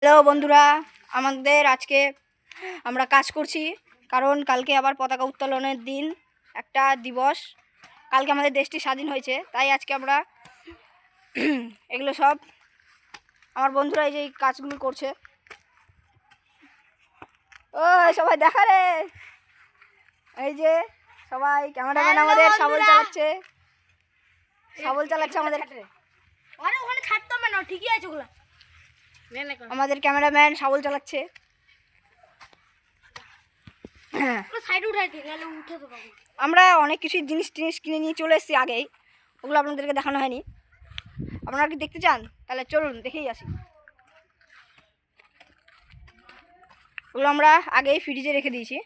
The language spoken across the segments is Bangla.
হ্যালো বন্ধুরা, আমাদের আজকে আমরা কাজ করছি কারণ কালকে আবার পতাকা উত্তোলনের দিন, একটা দিবস। কালকে আমাদের দেশটি স্বাধীন হয়েছে, তাই আজকে আমরা এগুলো সব আমার বন্ধুরা এই যে কাজগুলো করছে। ও সবাই দেখা রে, এই যে সবাই ক্যামেরাম্যান আমাদের শাবল চালাচ্ছে আমাদের। আরে ওখানে ছাড়তে হবে না, ঠিকই আছে ওগুলা। আমাদের ক্যামেরাম্যান শাবল চালাচ্ছে। আমরা অনেক কিছু জিনিস কিনে নিয়ে চলে এসেছি আগেই, ওগুলো আপনাদেরকে দেখানো হয়নি। আপনারা কি দেখতে চান? তাহলে চলুন দেখেই আসি। ওগুলো আমরা আগেই ফ্রিজে রেখে দিয়েছি।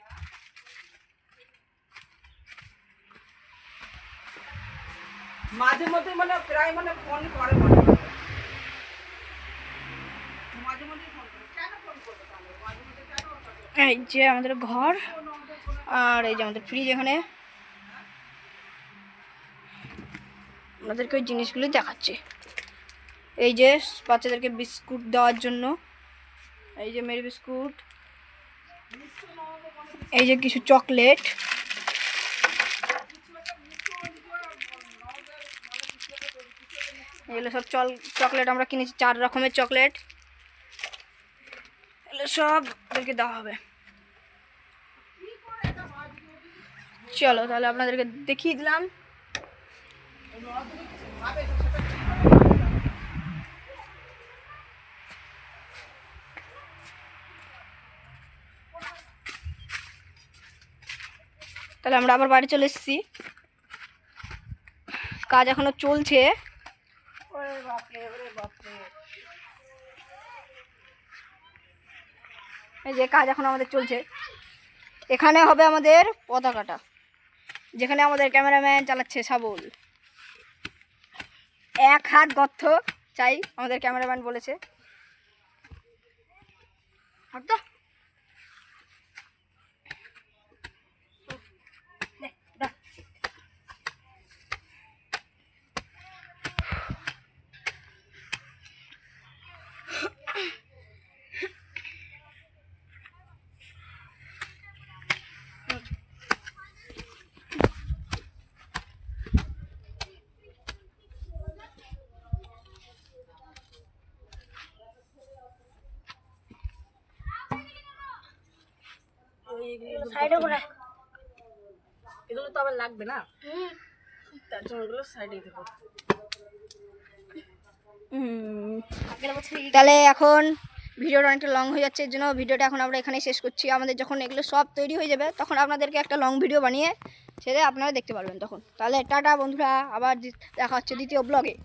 মাঝে মধ্যে প্রায় ফোন করে এই যে আমাদের ঘর, আর এই যে আমাদের ফ্রিজ। এখানে আমাদেরকে ওই জিনিসগুলি দেখাচ্ছে। এই যে বাচ্চাদেরকে বিস্কুট দেওয়ার জন্য, এই যে মেরি বিস্কুট, এই যে কিছু চকলেট, এগুলো সব চকলেট আমরা কিনেছি, 4 রকমের চকলেট। এগুলো সব ওদেরকে দেওয়া হবে। চলো তাহলে আপনাদেরকে দেখিয়ে দিলাম। তাহলে আমরা আবার বাড়ি চলে এসেছি, কাজ এখনো চলছে। এই যে কাজ এখন আমাদের চলছে। এখানে হবে আমাদের পতাকাটা, যেখানে আমাদের ক্যামেরাম্যান চালাচ্ছে শাবল। 1 হাত গর্ত চাই, আমাদের ক্যামেরাম্যান বলেছে। এগুলো তো আবার লাগবে না, তার জন্য এগুলো সাইডে দেবো। তাহলে এখন ভিডিওটা অনেকটা লং হয়ে যাচ্ছে, এর জন্য ভিডিওটা এখন আমরা এখানেই শেষ করছি। আমাদের যখন এগুলো সব তৈরি হয়ে যাবে তখন আপনাদেরকে একটা লং ভিডিও বানিয়ে ছেড়ে আপনারা দেখতে পারবেন তখন। তাহলে টাটা বন্ধুরা, আবার দেখা হচ্ছে দ্বিতীয় ব্লগে।